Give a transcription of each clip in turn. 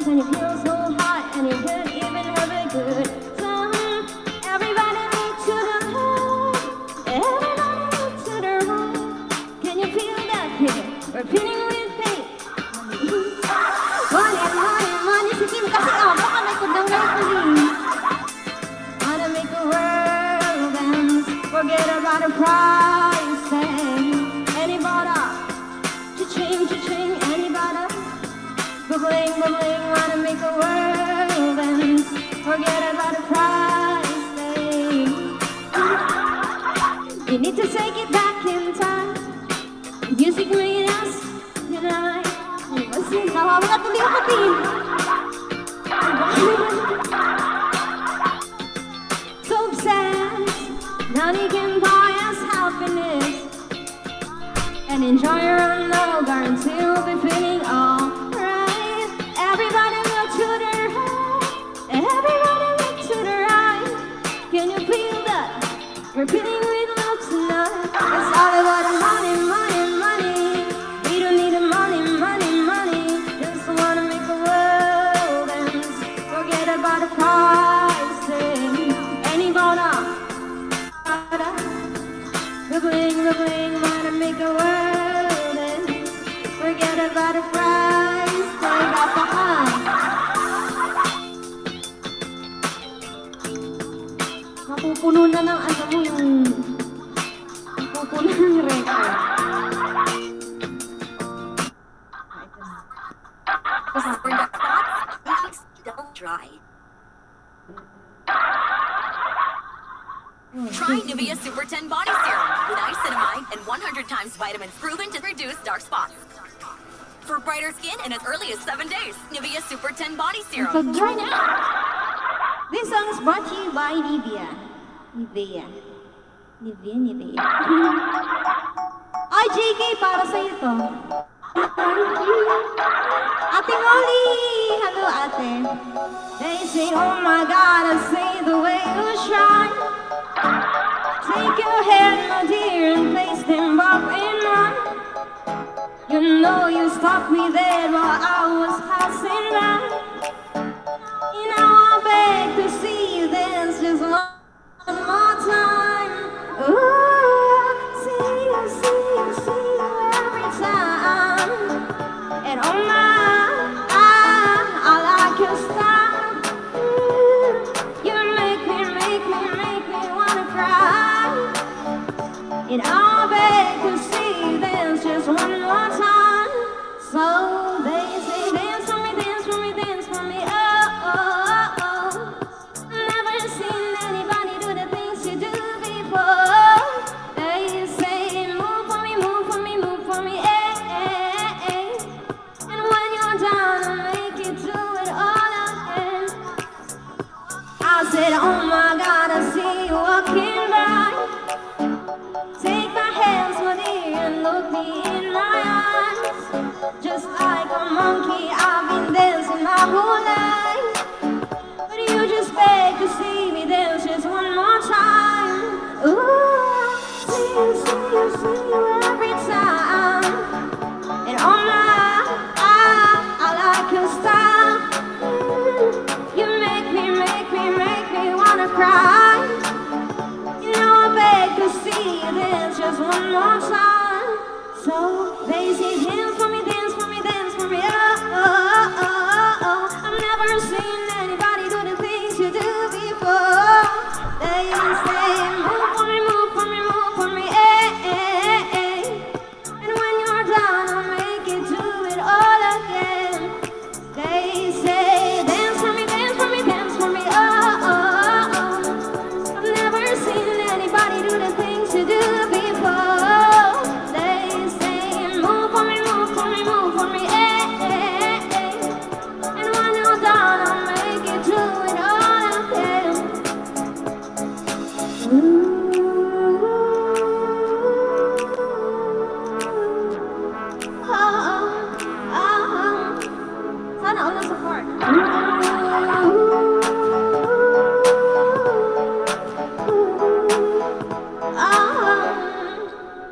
and you feel so hot, and you could even have it good. So everybody look to the right, everybody look to the right. Can you feel that hit? Repeating with faith. Money, money, money. Si Kim kasi baka may kundang nagpuli. Wanna make a world dance, forget about the price tag. Anybody, cha-ching, anybody. Bubbling, bubbling, wanna make a world dance, forget about the price tag. You need to take it back in time. Music made us tonight. Kasi nawawag at tuloy ako din. So obsessed, money can buy us happiness. And enjoy your own love, guarantee you'll be feeling alright. Everybody look to the right, everybody look to the right. Can you feel that? Repeating with love tonight. It's all about the money, money, money. We don't need the money, money, money. Just wanna make a world dance, forget about the pricing. Anybody, bubbling, bubbling, wanna make a world dance, forget about the price tag. Mapupuno na ng ano mo yung mapupuno ng record. Don't dry. Try Nivea Super 10 Body Serum with niacinamide and 100 times vitamins proven to reduce dark spots. For brighter skin in as early as 7 days, Nivea Super 10 Body Serum. Try now! This song is brought to you by Nivea. Nivea. Ay, JK, para sa'yo to. Ate Molly! Hello, ate. They say, oh my God, I say the way you shine. Take your hand, my dear, and place them both in mine. You know you stopped me there while I was passing by. You know I beg to see you dance just one more time. Ooh, see you every time. And oh my, I like your style. You make me wanna cry. And I beg to see you dance just one more time. So they say dance for me, dance for me, dance for me. Oh, oh, oh. Never seen anybody do the things you do before. They say move for me, move for me, move for me. And when you're down, I'll make you do it all again. I said, oh my God, I see you walking by. Take my hands, my dear, and look me in my eyes. Just like a monkey, I've been dancing my whole life. But you just beg to see me dance just one more time. Ooh, see you every time. And oh my, I like your style. You make me wanna cry. You know I beg to see you dance just one more time. So they say dance for me, dance for me, dance for me. Oh, oh, oh, oh. I've never seen anybody do the things you do before. They say move for me, move for me, move for me. And when you're down, I'll make you do it all again. They say dance for me, dance for me, dance for me. Oh, oh, oh. I've never seen anybody do the things you do before. They say move for me, move for me, move for me. And when you're down, I'll make you do it all again. Ooh. Sana all the support.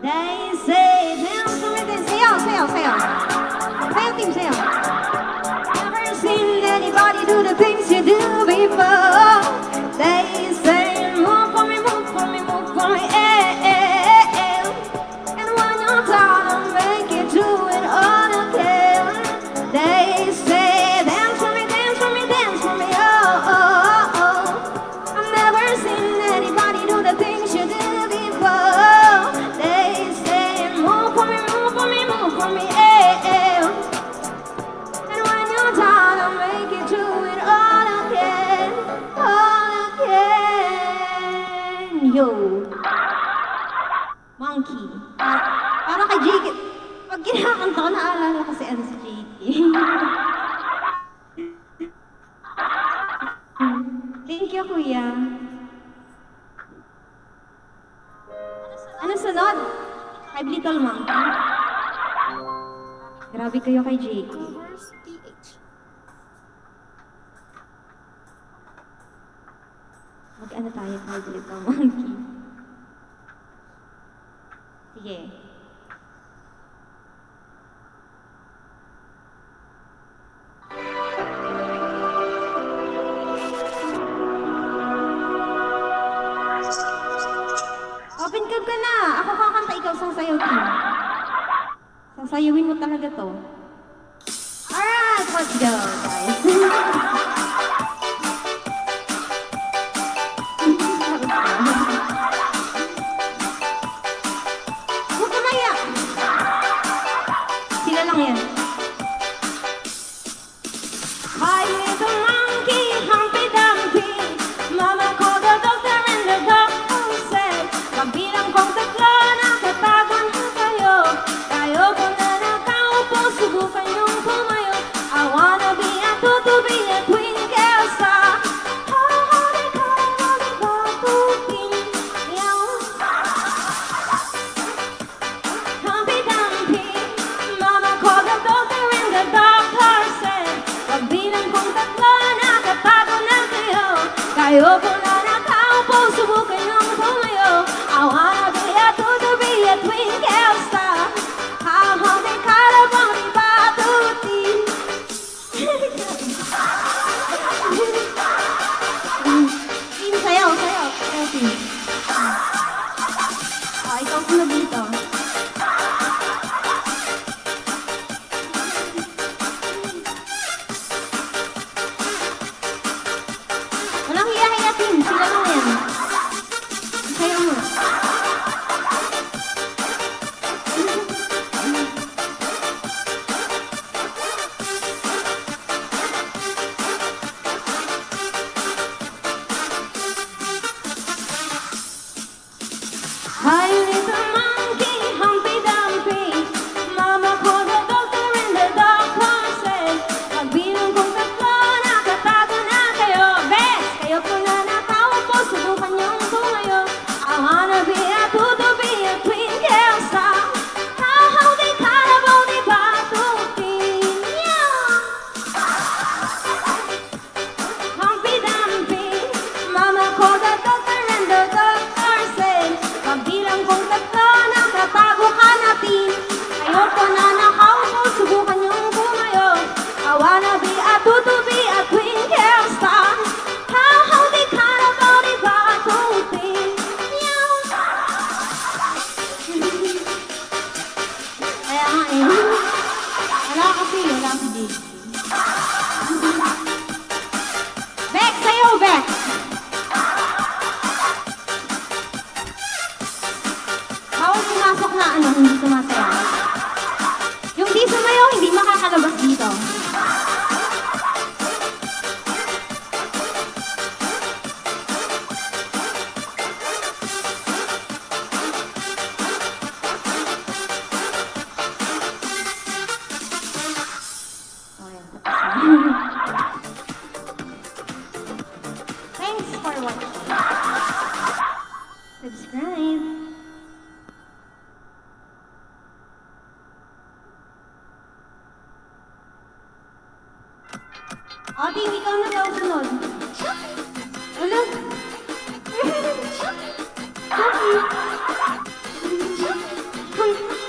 They say dance for me, dance. Sayaw, sayaw, sayaw. Sayaw, team, sayaw. Never seen the things you do before. They say, move for me, move for me, move for me, And when you're done, I'll make you do it all again. They say, dance for me, dance for me, dance for me, I've never seen anybody do the things you did before. They say, move for me, move for me, move for me, And when you're done, I'll make you do it all again, Yo! Monkey. Para kay Jake. Pag kinakanta ko, naalala ko si Jake. Thank you, kuya. Ano sunod? Kay Little Monkey. Grabe kayo kay Jake. Mag-ano tayo kay Little Monkey? Sige. Open cam ka na! Ako kakanta, ikaw sasayaw din. Sasayawin mo talaga to. Alright, let's go, guys. Huwag ka maya! Sila lang yan. Hi, little monkey, Humpty Dumpty. Mama called the doctor and the doctor said, kabilang kong tatlo, nakatago na kayo. Tayo ko na nakaupo, subukan yung pumayo. I wanna be a tutu, be a twinkle star. Humpty Dumpty, Mama called the doctor and the doctor said, kabilang kong tatlo, nakatago na kayo. Tayo ko na nakaupo, subukan yung pumayo. I wanna be a tutu, be a twinkle star. Humpty Calaboni Batuti. Team, sayaw, sayaw. Sayaw, team. Ikaw sunod dito. Walang hiya-hiya, team. Sila lang yan. Sayaw mo. Hi, little monkey, Humpty Dumpty. Mama called the doctor and the doctor said, pagbilang kong tatlo, nakatago na kayo. Best! Kayo po na nakaupo, subukan niyong tumayo. I wanna be a tutu, be a twinkle star. How they Calaboni Batuti. Humpty Dumpty, Mama called the doctor and the doctor said, pagbilang kong tatlo, nakatago ka natin. Ayoko na nakaupo, subukan yung tumayo. I wanna be a tutu, be a twinkle star. How they Calaboni Batuti. Kaya nga eh. Wala kasi, wala si Jake. Beck, sayo, Beck! Bawal pumasok na hindi sumasayaw. Yung di sumayaw, hindi makakalabas dito. Thanks for watching. Subscribe. Ate, ikaw na daw sunod. Ano?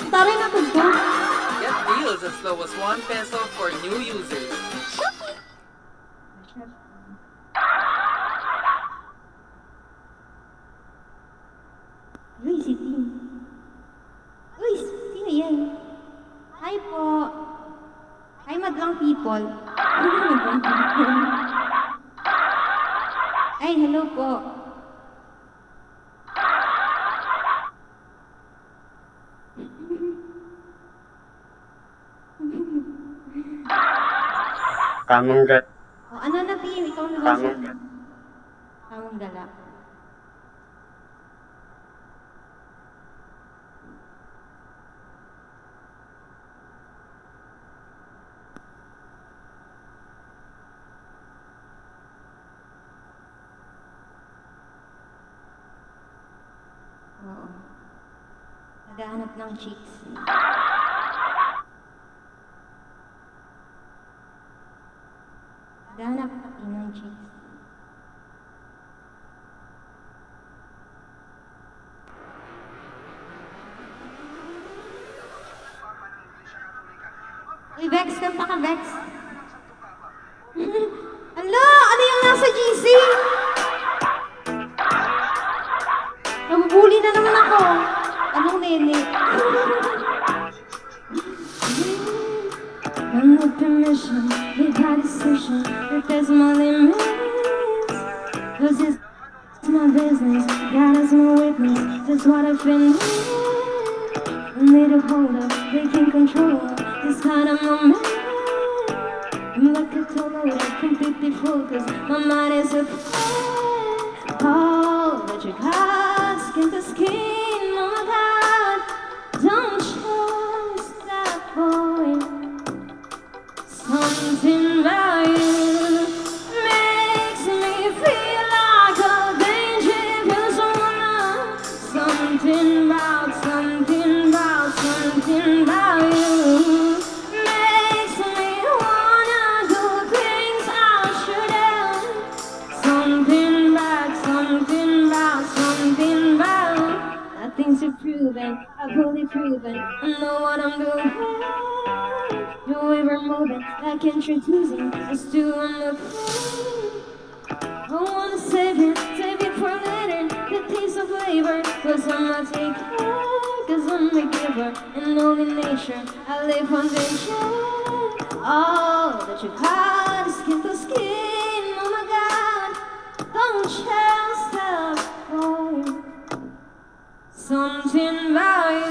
Taray na tugtog. Get deals as low as 1 peso for new users. Uy, si Tim. Uy, sino yan? Hi po. Hi, madlang people. Ay, hello po. Tamang gat. O, ano na, Tim? Ikaw na Tamang siya. gat. Tamang gala. Oo. Naghahanap ng chicks. Naghahanap ng chicks. Uy, Vex, kanta ka, Vex. Ala, ano yung nasa GC? Nabubuli na naman ako. Anong nene? I'm with permission, made my decision, that there's my limits. Cause it's my business, God is my witness, that's what I've been doing. Need a hold up, they can control this kind of moment. I'm like a total, completely focused, my mind is a flare. Oh, electric heart, skin to skin, oh my God. Don't trust that boy. Something about you makes me feel like a dangerous woman. Something about you makes me wanna do things I shouldn't. Something about nothing's proven, I've fully proven, I know what I'm doing. No way we're moving, like introducing us to another thing. I wanna save it for later, the taste of flavor. Cause I'm not taking cause I'm a giver. In only nature, I live on nature. Oh, that your heart is skin to skin, oh my God. Don't just stop, boy. Something about you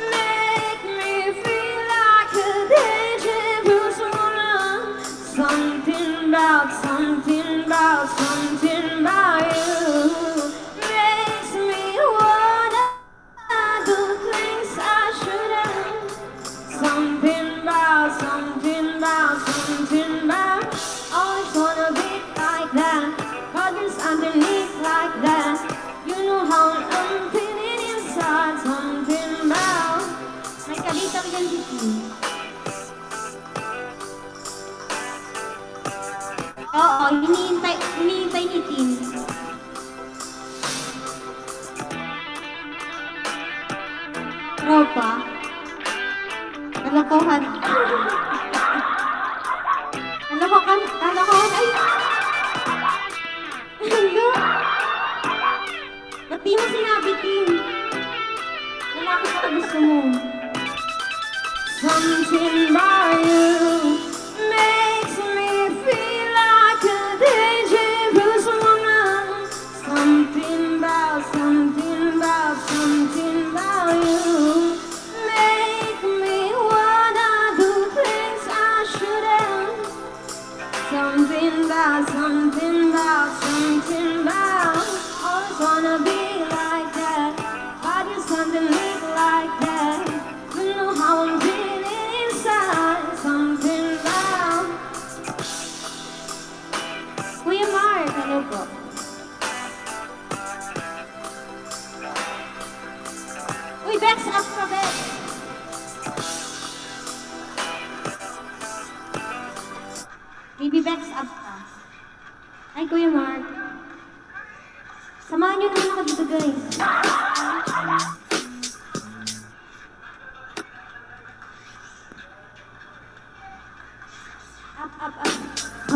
make me feel like a dangerous woman. Something about you makes me wanna do things I shouldn't. Something about. Always wanna be like that. Colors underneath like that. You know how I'm feeling inside. Something about. May kalitaw yan dito. Oo, hinihintay ni Tim. Tropa. Kalokohan. Kalokohan. Ay! Hello? Ba't di mo sinabi, Tim? Lalaki ka gusto mo. Something about you makes me feel like a dangerous woman. Something about you make me wanna do things I shouldn't. Something about always wanna be like that. I just underneath like that. You know how I'm feeling inside. Something about. Kuya Mark, hello po. Uy, Bex, up ka, Bex. Baby Bex, up ka. Ay, Kuya Mark. Samahan niyo naman ako dito, guys. Up.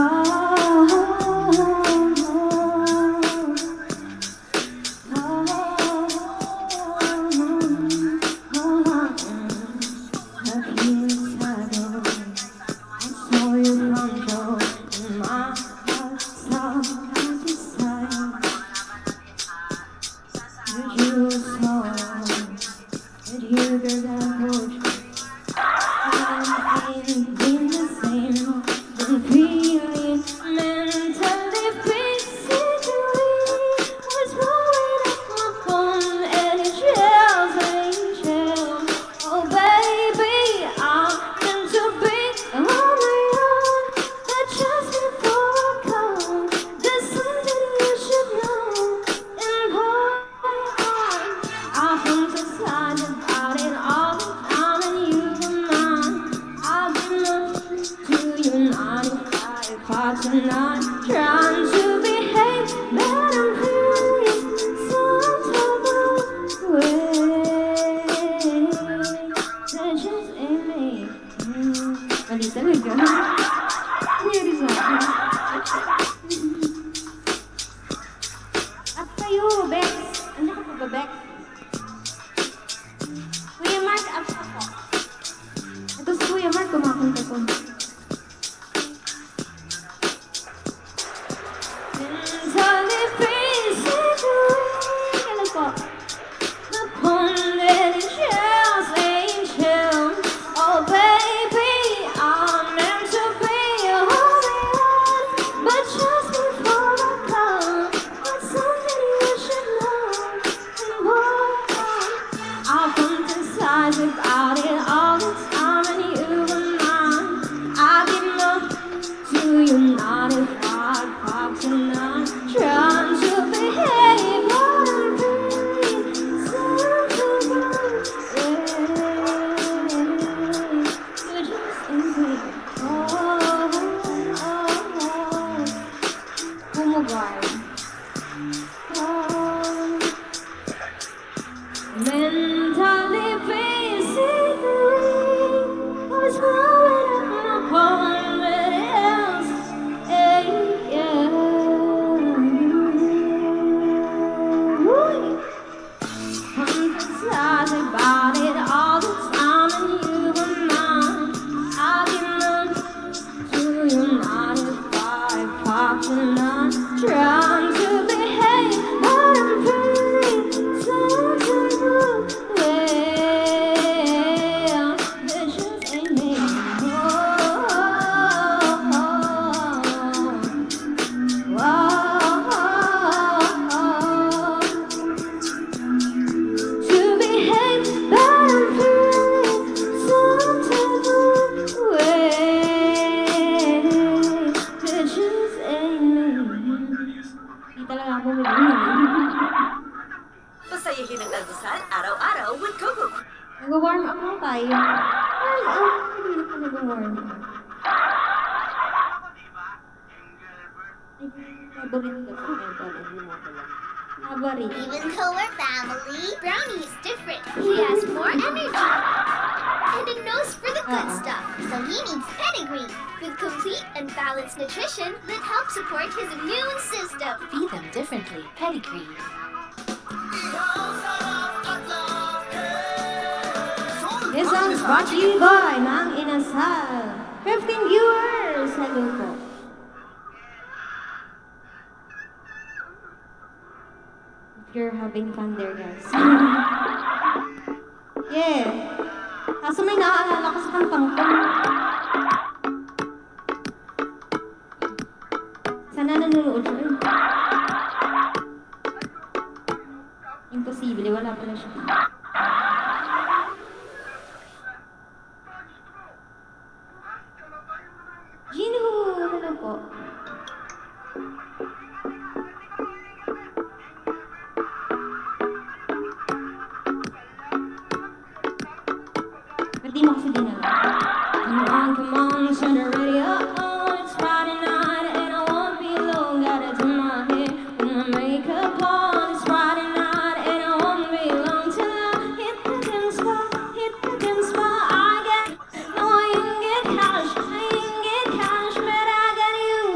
Pasayahin ang almusal araw-araw with Coco. Nag-warm up lang tayo. Hindi na pa nag-warm up. Paborito ko mental and remote lang. Paborito. Even though we're family, Brownie is different. He has more energy and a nose for the good stuff. So he needs pedigree with complete and balanced nutrition that helps support his immune system. Feed them differently. Pedigree. This song's brought to you by Mang Inasal. 15 viewers! Hello po. If you're having fun there, guys. Yeah. Kaso may naaalala ko sa kantang ko. Sana nanonood siya. Imposible, wala pala siya. Gino! Hello po. Pwede mo kasi din alam. Come on, turn the radio on. It's Friday night and I won't be alone. Gotta do my hair, put my makeup on. It's Friday night and I won't be long till I hit the dance spot, hit the dance spot. I ain't get cash, but I got you.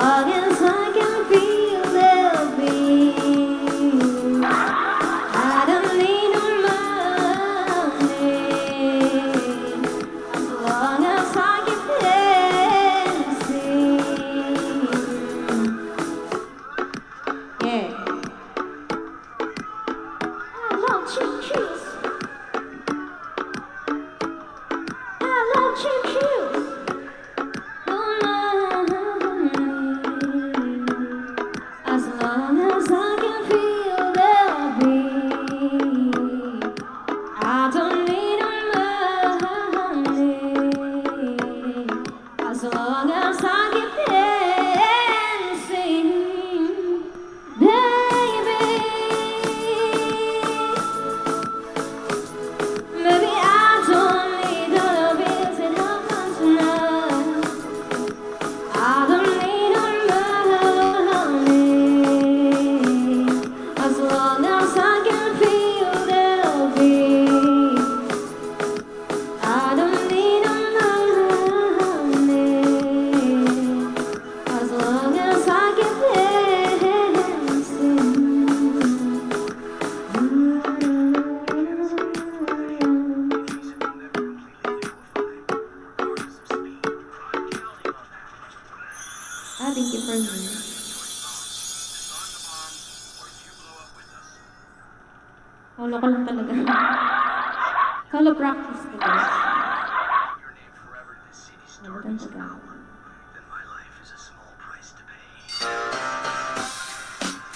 long as I can feel there'll be. I don't need no money, as long as I keep dancing. Yeah. I love cheap shoes. I love cheap shoes. As long as I can feel there'll be. I don't need no money, as long as I keep dancing, baby. Maybe I don't need all the bills that happen tonight. I don't need no money, as long as I can feel there'll be. I don't need no money, as long as I keep dancing. I think you for me. Holo ko lang talaga. Holo practice ko guys. Holo lang talaga.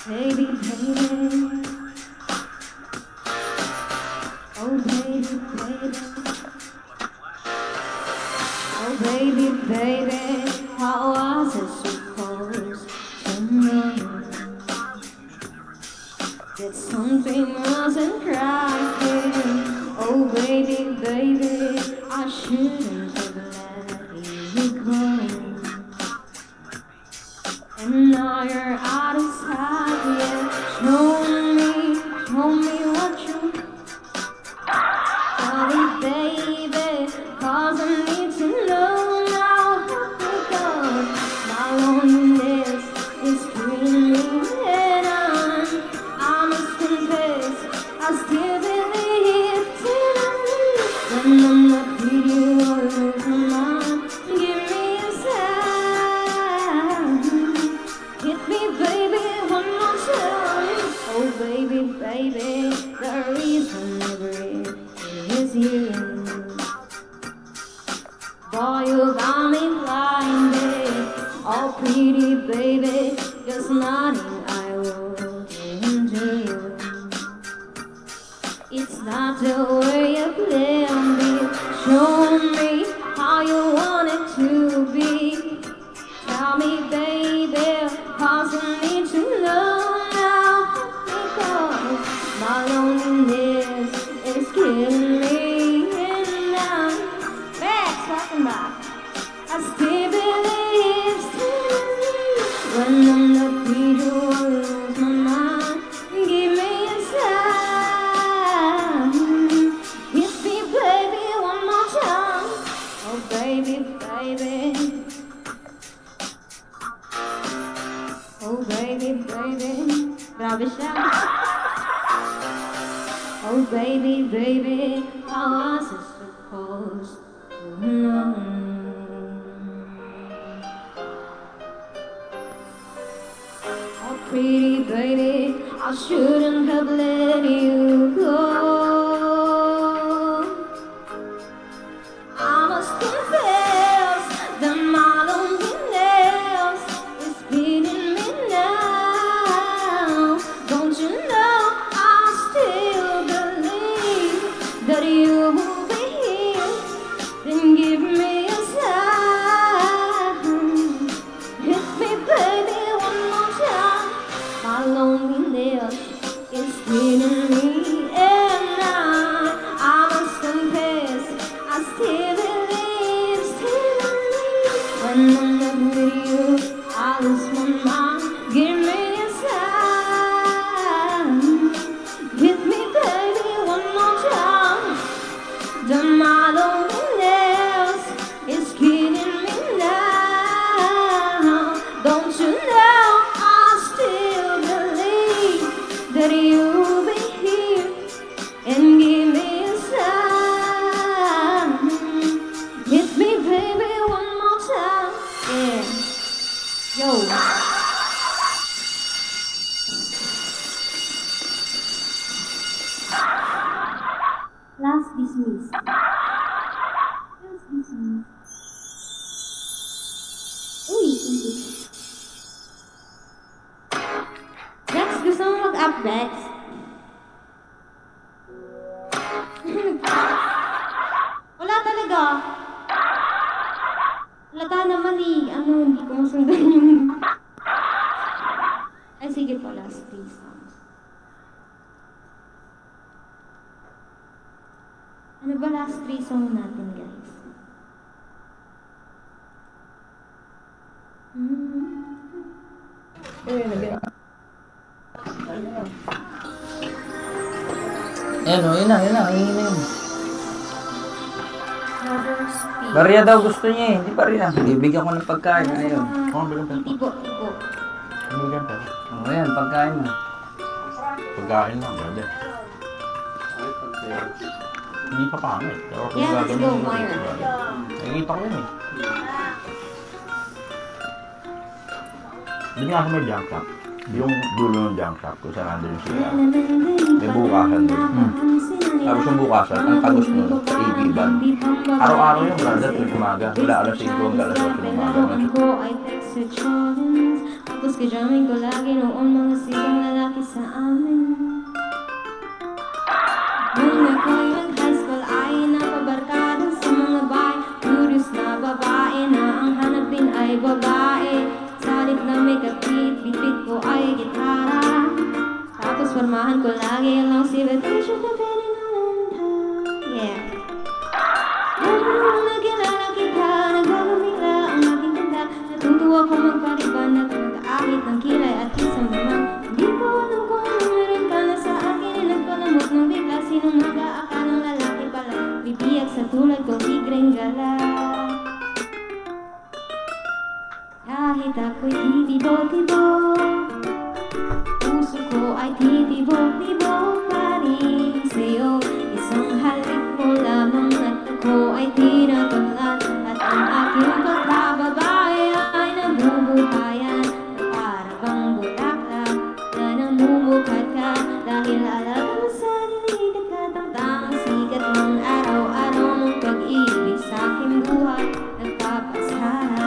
Baby, baby. Oh baby, baby. Oh baby, baby. How was it supposed to know that something wasn't right here? Oh baby, baby, I shouldn't have let you go. And now you're out of sight, yeah. Show me what you tell me, baby, 'cause I need to know now how it goes. My loneliness is killing me, and I must confess, I still believe tonight. When I'm not with you, I lose my mind. Give me a sign. Hit me, baby, one more time. Oh, baby, baby, the reason I breathe is you. Boy, you got me blinded. Oh, pretty baby, there's nothing I wouldn't do. It's not the way you planned it. Show me how you want it to be. Tell me, baby, 'cause I need to know now. Because my loneliness is killing me, and now talking about I still believe when I'm not with you, I lose my mind. Give me a sign. Hit me, baby, one more time. Oh, baby, baby. Oh, baby, baby. Grabe siya. Oh, baby, baby, how was it supposed to know? Oh, pretty baby, I shouldn't have let you go. I must confess that my loneliness is beating me now. Don't you know I still believe that you will be here? Then give me a sign. Hit me, baby, one more time. My loneliness is beating me, and that you'll be here and give me a sign. Hit me, baby, one more time. Yeah. Yo. Last dismiss. Last dismiss. Uy, hindi. Next, gusto mo mag-up next? Wala talaga. Halata naman eh. Hindi ko masundan yung... Ay, sige po, last please. Ano ba last 3 song natin, guys? Ayan o, yun na, hingin na yun. Barya daw gusto niya eh, hindi barya. Bibigyan ko ng pagkain, ayun. Tibo. O yan, pagkain na. Pagkain lang, brother. Hindi pa pangit. Pero kung Yeah, let's gagawin go, mo, Myra. nakikita ko yun eh. Doon nga ako may junk shop. Yung dulo ng junk shop kung saan nandun yung sila. May bukasan doon. Tapos yung bukasan, ang tagos nun, sa EB-ban. Araw-araw yung brother, tuwing umaga. Mula alas 5 hanggang alas 8 ng umaga. Tapos kajamin ko lagi noon mga sigang lalaki sa amin. Nung ako'y mag-high school ay napabarkada sa mga bahay. Curious na babae na ang hanap din ay babae. Salit na may kapit, bitbit ko ay gitara. Tapos formahan ko lagi ang long sleeve at t-shirt na pwede naman ta. Yeah. Nung nakilala kita, nagbago-bigla ang aking ganda. Natutuwa ko magpariban at mag-aakit ng kilay at isang naman. Hindi ko alam kung ano meron ka na sa akin. Nagpalamot ng bigla, sinong mag-aakalang lalaki pala. Bibiyak sa tulad kong tigreng gala. Kahit ako'y titibo-tibo, puso ko ay titibo-tibo pa rin sa'yo. Isang halik mo lamang at ako ay tinatanglan. At ang aking pagkababae ay nabubuhayan. Para bang bulaklak na namumukat ka. Dahil alaga mo sa dilig at katang-tang sikat ng araw-araw mong pag-ibig sa aking buhay nagpapasara.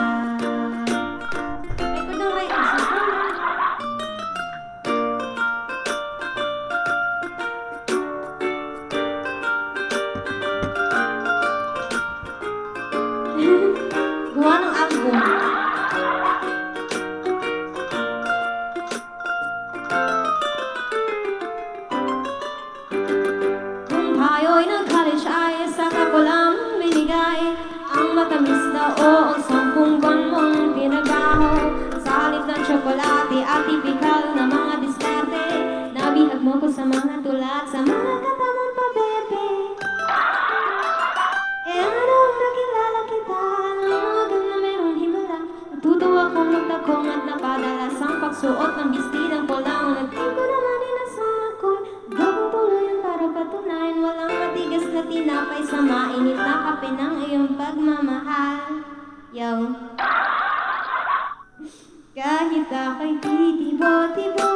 Gawa ng album. Kung tayo'y nag-college ay saka ko lang binigay ang matamis na o ang 10 buwan mong tinabaho. Sa halip ng tsokolate at tipikal na mga diskarte, nabihag mo ko sa mga tulad sa mga katamang pabebe. Kaya nga nung nakilala kita, namagan na merong himala. Natutuwa kong magtakong at napadalas ang pagsuot ng bistidang pulang. Nagting ko naman inasang ako'y gawang tuluyan para patunayan. Walang matigas na tinapay sa mainit na kape ng iyong pagmamahal. Yo. Kahit ako'y titibo-tibo,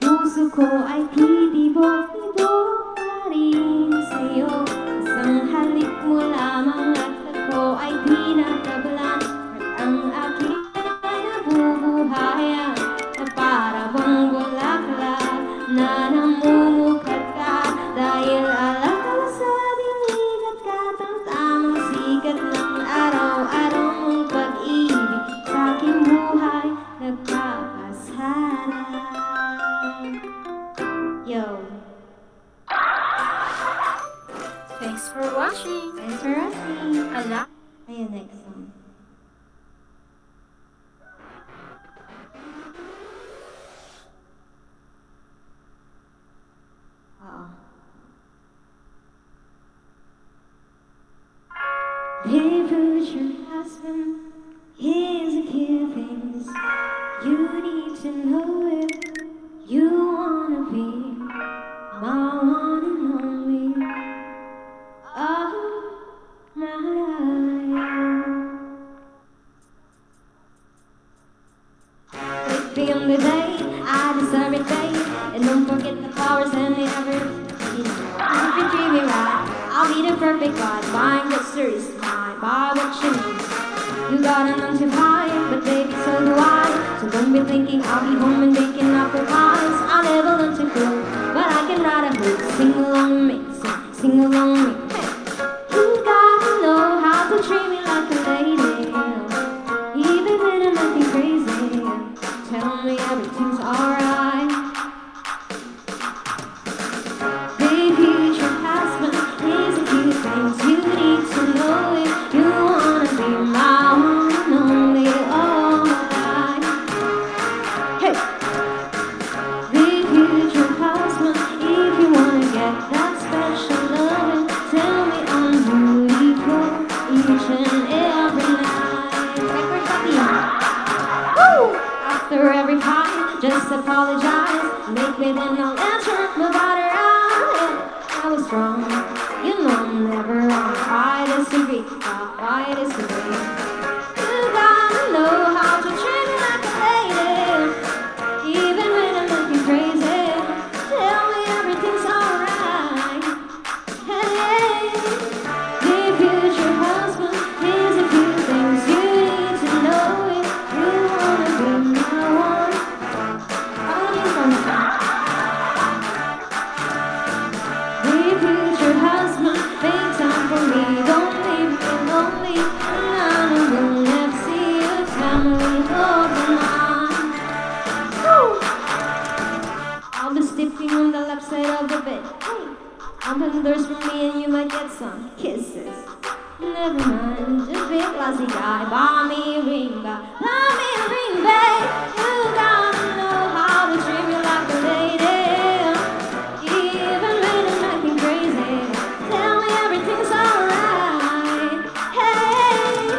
puso ko ay titibo-tibo pa rin sa'yo. Isang halik mo lamang at ako ay tinatablan. At ang aking ay nabubuhayan na para bang bulaklak na namumukat ka. Dahil alakal sa dilig at katamtamang sikat ng araw-araw mong pag-ibig sa aking buhay nagpapasara. Yo. Thanks for watching. Thanks for watching. Ala. Ayun, next song. Dear future husband, here's a few things you need to know if You wanna be my one and only. Oh, my life. With me on the day, I deserve it, babe. And don't forget the flowers and the everything. If you treat me right, I'll be the perfect guy. Buying groceries, buy what you need. You got a 9 to 5, but baby, so do I. So don't be thinking I'll be home and baking apple pies. I'll never learn to cook, but I can write a hook. Sing along with me, sing along with me. Hey. You gotta know how to treat me like a lady, even when I'm acting crazy. Tell me everything's alright. Big future husband, here's a few things you need to know if you wanna be my one and only all my life. Hey, big future husband, if you wanna get that special loving, tell me I'm beautiful each and every night. Record copy. Woo! After every fight, just apologize. Make me then I'll answer my body right. I was wrong, you know I'm never wrong. Why disagree? Why disagree? You gotta know how to treat me like a lady, even when I'm looking crazy. Tell me everything's alright. Hey, dear future husband, here's a few things you need to know if you wanna be my one. Dear future husband, make time for me. Don't leave me lonely. And I will never see your family overnight. Woo! I'll be sleeping on the left side of the bed. Hey, open doors for me and you might get some kisses. Never mind, just be a classy guy. Buy me a ring, babe. You gotta know how to treat me like a lady, even when I'm acting crazy. Tell me everything's alright. Hey,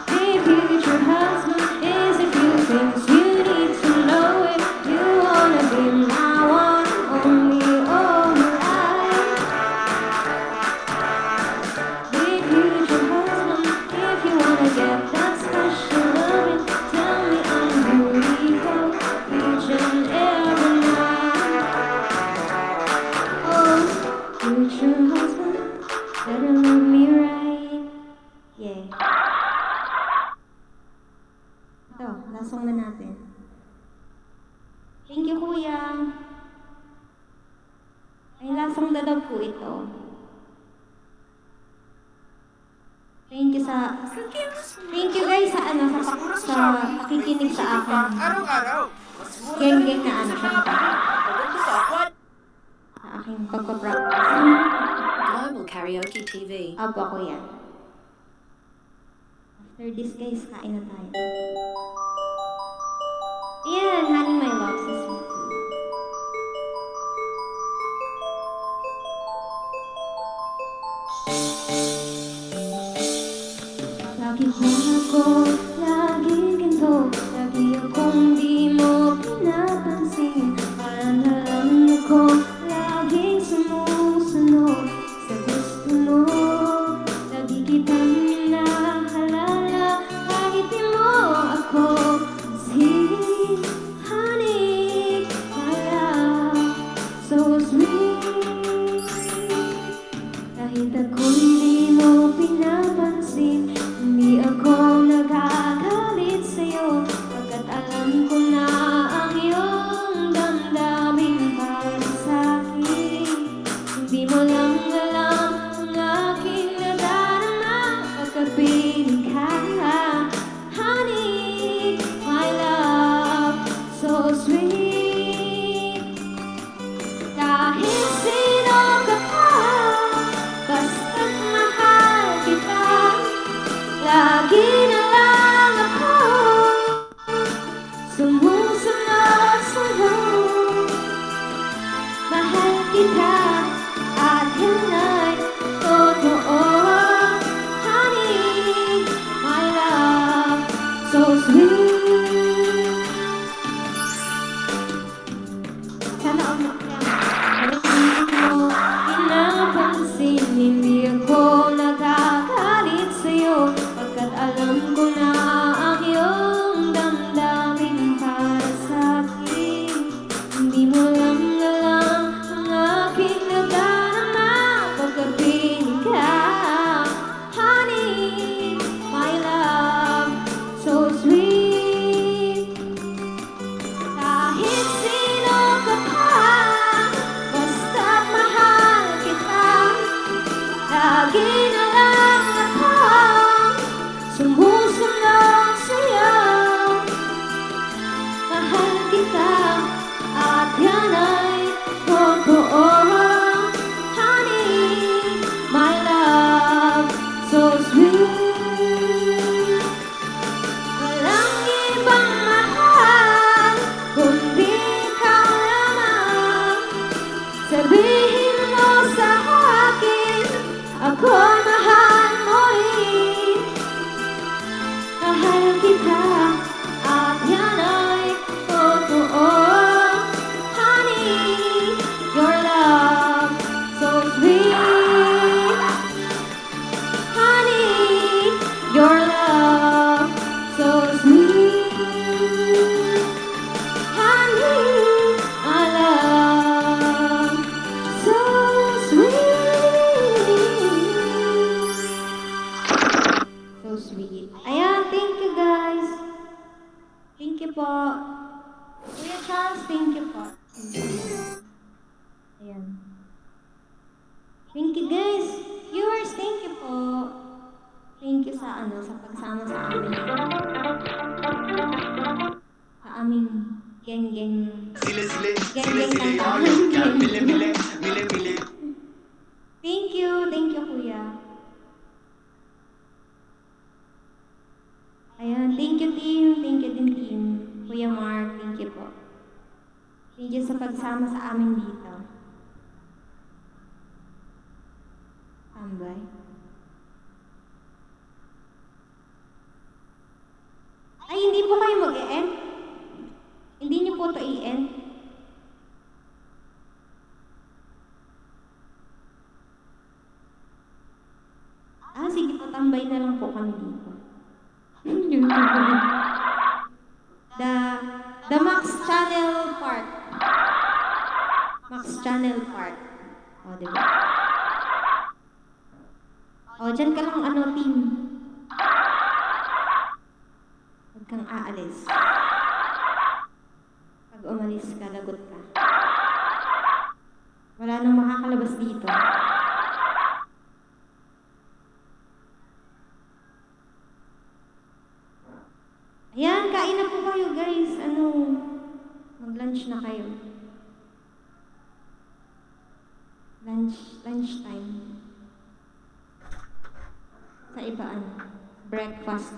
dear future husband, here's a few things you need to know if you wanna be my one only all my life. Dear future husband, if you wanna get that special loving, tell me I'm beautiful each and every night. Oh, future husband, better love me right. Yeah. Ito, last song na natin. Thank you, kuya. Ay, last song na daw po ito. Thank you guys sa pakikinig sa akin. Araw-araw. Geng-geng na ano siya. Sa aking pagpapractice. Global Karaoke TV. Apo ako yan. After this guys, kain na tayo. Ayan, honey my love sa sweet tea. Lagi mo ako, lagi ganito. Lagi akong di mo pinapansin. Parang alam ko, laging sumusunod sa gusto mo. Lagi kitang nahalala, kahit di mo ako Thank you po. Kuya Charles, thank you po. Ayan. Thank you guys. Viewers, thank you po. Thank you sa sa pagsama sa amin. Sa aming geng-geng kantahan. Thank you kuya. Ayan, thank you din team. Kuya Mark, thank you po. Thank you sa pagsama sa amin dito. Tambay. Ay, hindi po kayo mag-e-end? Hindi niyo po ito i-end? Sige po, tambay na lang po kami dito. The Max Channel Park. Max Channel Park. O, diba? O, dyan ka lang team. Huwag kang aalis. Pag umalis ka, lagot ka. Wala nang makakalabas dito. Ayan, kain na po kayo guys. Mag-lunch na kayo. Lunch time. Sa iba breakfast.